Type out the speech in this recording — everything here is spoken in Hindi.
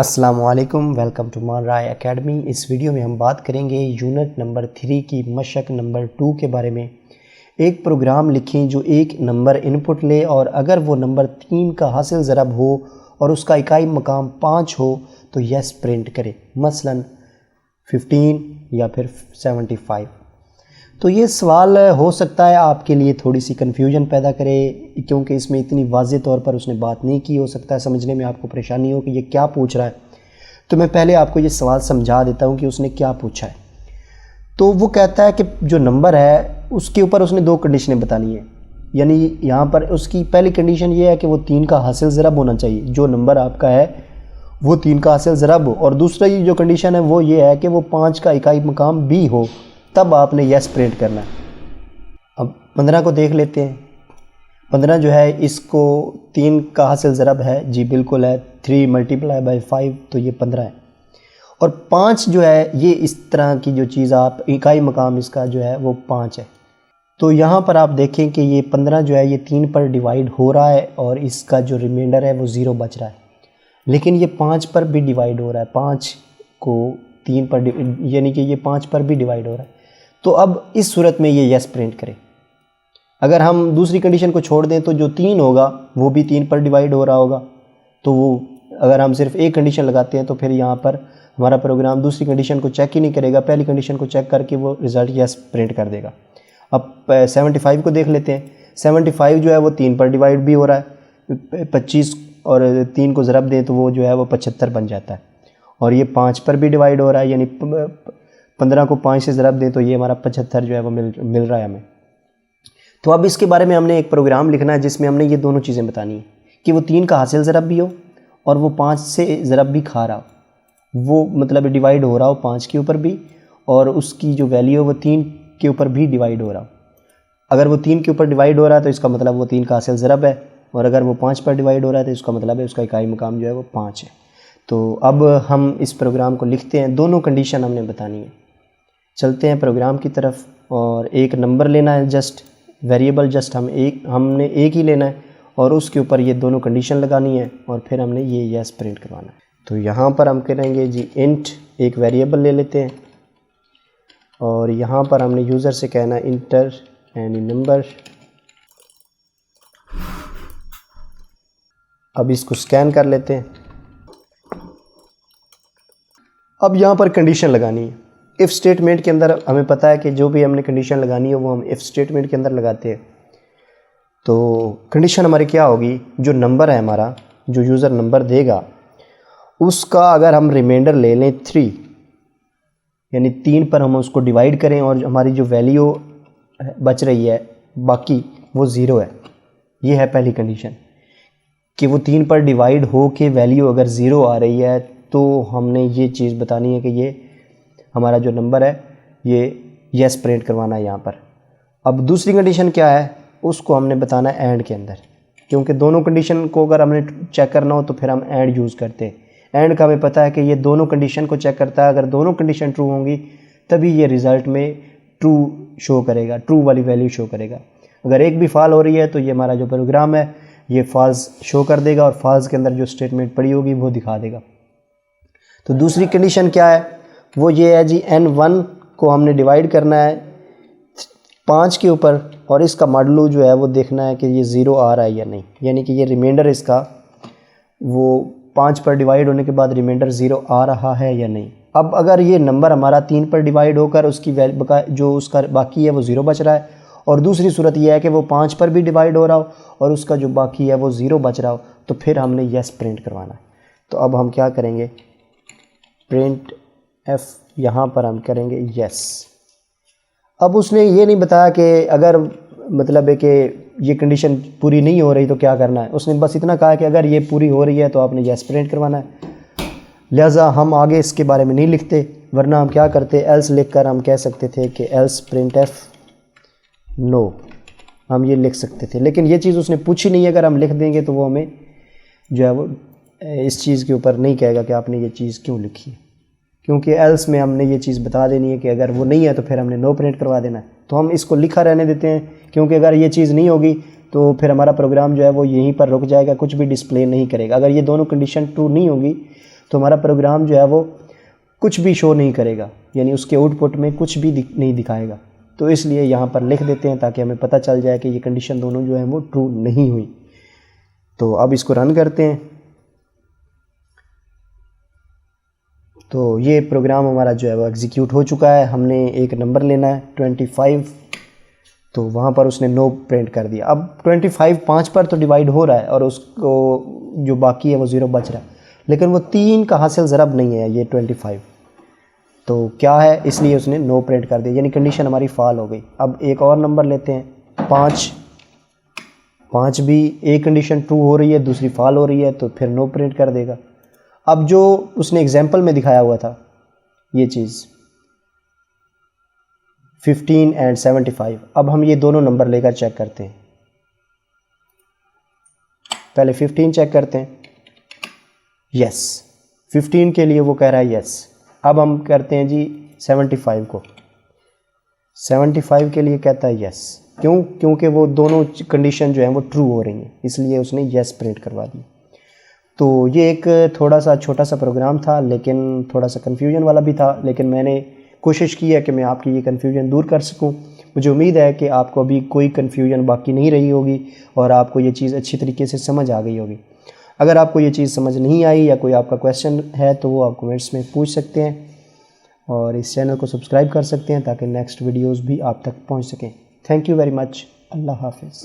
अस्सलामुअलैकुम, वेलकम टू मान राय एकेडमी। इस वीडियो में हम बात करेंगे यूनिट नंबर 3 की मशक नंबर 2 के बारे में। एक प्रोग्राम लिखें जो एक नंबर इनपुट ले और अगर वो नंबर 3 का हासिल ज़रब हो और उसका इकाई मकाम 5 हो तो यस प्रिंट करे, मसलन 15 या फिर 75। तो ये सवाल हो सकता है आपके लिए थोड़ी सी कन्फ्यूजन पैदा करे, क्योंकि इसमें इतनी वाज़े तौर पर उसने बात नहीं की। हो सकता है समझने में आपको परेशानी हो कि ये क्या पूछ रहा है। तो मैं पहले आपको ये सवाल समझा देता हूँ कि उसने क्या पूछा है। तो वो कहता है कि जो नंबर है उसके ऊपर उसने दो कंडीशनें बतानी है। यानी यहाँ पर उसकी पहली कंडीशन ये है कि वो 3 का हासिल ज़रब होना चाहिए, जो नंबर आपका है वो 3 का हासिल ज़रब हो। और दूसरा जो कंडीशन है वो ये है कि वो 5 का इकाई मकाम भी हो, तब आपने यस प्रिंट करना है। अब 15 को देख लेते हैं। 15 जो है इसको 3 का हासिल ज़रब है, जी बिल्कुल है, 3 × 5 तो ये 15 है। और 5 जो है ये इस तरह की जो चीज़ आप इकाई मकाम इसका जो है वो 5 है। तो यहाँ पर आप देखें कि ये 15 जो है ये 3 पर डिवाइड हो रहा है और इसका जो रिमाइंडर है वो 0 बच रहा है। लेकिन ये 5 पर भी डिवाइड हो रहा है, 5 को 3 पर यानी कि ये 5 पर भी डिवाइड हो रहा है। तो अब इस सूरत में ये यस प्रिंट करें। अगर हम दूसरी कंडीशन को छोड़ दें तो जो 3 होगा वो भी 3 पर डिवाइड हो रहा होगा। तो वो अगर हम सिर्फ एक कंडीशन लगाते हैं तो फिर यहाँ पर हमारा प्रोग्राम दूसरी कंडीशन को चेक ही नहीं करेगा, पहली कंडीशन को चेक करके वो रिज़ल्ट यस प्रिंट कर देगा। अब 75 को देख लेते हैं। 75 जो है वो 3 पर डिवाइड भी हो रहा है, 25 और 3 को ज़रब दें तो वो जो है वो 75 बन जाता है। और ये 5 पर भी डिवाइड हो रहा है, यानी 15 को 5 से ज़रब दें तो ये हमारा 75 जो है वो मिल रहा है हमें। तो अब इसके बारे में हमने एक प्रोग्राम लिखना है जिसमें हमने ये दोनों चीज़ें बतानी है कि वो 3 का हासिल ज़रब भी हो और वो 5 से ज़रब भी खा रहा हो, वो मतलब डिवाइड हो रहा हो 5 के ऊपर भी, और उसकी जो वैल्यू है वो 3 के ऊपर भी डिवाइड हो रहा हो। अगर वो 3 के ऊपर डिवाइड हो रहा है तो इसका मतलब वो 3 का हासिल ज़रब है, और अगर वो 5 पर डिवाइड हो रहा है तो इसका मतलब है उसका इकाई मकाम जो है वो 5 है। तो अब हम इस प्रोग्राम को लिखते हैं, दोनों कंडीशन हमने बतानी है। चलते हैं प्रोग्राम की तरफ, और एक नंबर लेना है, जस्ट वेरिएबल जस्ट हमने एक ही लेना है और उसके ऊपर ये दोनों कंडीशन लगानी है और फिर हमने ये यस प्रिंट करवाना है। तो यहाँ पर हम करेंगे जी इंट, एक वेरिएबल ले लेते हैं और यहाँ पर हमने यूज़र से कहना है इंटर एनी नंबर। अब इसको स्कैन कर लेते हैं। अब यहाँ पर कंडीशन लगानी है। इफ़ स्टेटमेंट के अंदर हमें पता है कि जो भी हमने कंडीशन लगानी है वो हम इफ़ स्टेटमेंट के अंदर लगाते हैं। तो कंडीशन हमारी क्या होगी, जो नंबर है हमारा, जो यूज़र नंबर देगा उसका अगर हम रिमाइंडर ले लें 3, यानी 3 पर हम उसको डिवाइड करें और हमारी जो वैल्यू बच रही है बाकी वो 0 है। ये है पहली कंडीशन कि वो 3 पर डिवाइड हो के वैल्यू अगर 0 आ रही है तो हमने ये चीज़ बतानी है कि ये हमारा जो नंबर है ये यस प्रिंट करवाना है यहाँ पर। अब दूसरी कंडीशन क्या है उसको हमने बताना है एंड के अंदर, क्योंकि दोनों कंडीशन को अगर हमने चेक करना हो तो फिर हम एंड यूज़ करते हैं। एंड का हमें पता है कि ये दोनों कंडीशन को चेक करता है, अगर दोनों कंडीशन ट्रू होंगी तभी ये रिज़ल्ट में ट्रू शो करेगा, ट्रू वाली वैल्यू शो करेगा। अगर एक भी फॉल हो रही है तो ये हमारा जो प्रोग्राम है ये फॉल्स शो कर देगा और फॉल्स के अंदर जो स्टेटमेंट पड़ी होगी वो दिखा देगा। तो दूसरी कंडीशन क्या है, वो ये है जी n1 को हमने डिवाइड करना है 5 के ऊपर और इसका मॉडलू जो है वो देखना है कि ये 0 आ रहा है या नहीं, यानी कि ये रिमाइंडर इसका वो 5 पर डिवाइड होने के बाद रिमाइंडर 0 आ रहा है या नहीं। अब अगर ये नंबर हमारा 3 पर डिवाइड होकर उसकी जो उसका बाकी है वो 0 बच रहा है, और दूसरी सूरत यह है कि वो 5 पर भी डिवाइड हो रहा हो और उसका जो बाकी है वो 0 बच रहा हो, तो फिर हमने यस प्रिंट करवाना है। तो अब हम क्या करेंगे, प्रिंट एफ, यहाँ पर हम करेंगे यस। अब उसने ये नहीं बताया कि अगर मतलब है कि ये कंडीशन पूरी नहीं हो रही तो क्या करना है, उसने बस इतना कहा कि अगर ये पूरी हो रही है तो आपने यस प्रिंट करवाना है। लिहाजा हम आगे इसके बारे में नहीं लिखते, वरना हम क्या करते, एल्स लिखकर हम कह सकते थे कि एल्स प्रिंट एफ नो, हम ये लिख सकते थे। लेकिन ये चीज़ उसने पूछी नहीं है, अगर हम लिख देंगे तो वो हमें जो है वो इस चीज़ के ऊपर नहीं कहेगा कि आपने ये चीज़ क्यों लिखी है, क्योंकि एल्स में हमने ये चीज़ बता देनी है कि अगर वो नहीं है तो फिर हमने नो प्रिंट करवा देना है। तो हम इसको लिखा रहने देते हैं, क्योंकि अगर ये चीज़ नहीं होगी तो फिर हमारा प्रोग्राम जो है वो यहीं पर रुक जाएगा, कुछ भी डिस्प्ले नहीं करेगा। अगर ये दोनों कंडीशन ट्रू नहीं होगी तो हमारा प्रोग्राम जो है वो कुछ भी शो नहीं करेगा, यानी उसके आउटपुट में कुछ भी नहीं दिखाएगा। तो इसलिए यहाँ पर लिख देते हैं ताकि हमें पता चल जाए कि ये कंडीशन दोनों जो है वो ट्रू नहीं हुई। तो अब इसको रन करते हैं। तो ये प्रोग्राम हमारा जो है वो एग्जीक्यूट हो चुका है। हमने एक नंबर लेना है 25, तो वहाँ पर उसने नो प्रिंट कर दिया। अब 25 5 पर तो डिवाइड हो रहा है और उसको जो बाकी है वो 0 बच रहा है, लेकिन वो 3 का हासिल ज़रब नहीं है ये 25। तो क्या है, इसलिए उसने नो प्रिंट कर दिया, यानी कंडीशन हमारी फॉल हो गई। अब एक और नंबर लेते हैं 5 भी एक कंडीशन ट्रू हो रही है, दूसरी फॉल हो रही है, तो फिर नो प्रिंट कर देगा। अब जो उसने एग्जाम्पल में दिखाया हुआ था ये चीज़ 15 एंड 75, अब हम ये दोनों नंबर लेकर चेक करते हैं। पहले 15 चेक करते हैं, यस 15 के लिए वो कह रहा है यस। अब हम करते हैं जी 75 को, 75 के लिए कहता है यस। क्यों? क्योंकि वो दोनों कंडीशन जो है वो ट्रू हो रही हैं, इसलिए उसने यस प्रिंट करवा दी। तो ये एक थोड़ा सा छोटा सा प्रोग्राम था, लेकिन थोड़ा सा कन्फ्यूजन वाला भी था, लेकिन मैंने कोशिश की है कि मैं आपकी ये कन्फ्यूजन दूर कर सकूं। मुझे उम्मीद है कि आपको अभी कोई कन्फ्यूजन बाकी नहीं रही होगी और आपको ये चीज़ अच्छी तरीके से समझ आ गई होगी। अगर आपको ये चीज़ समझ नहीं आई या कोई आपका क्वेश्चन है तो वो आप कमेंट्स में पूछ सकते हैं और इस चैनल को सब्सक्राइब कर सकते हैं ताकि नेक्स्ट वीडियोज़ भी आप तक पहुँच सकें। Thank you very much. अल्लाह हाफिज़।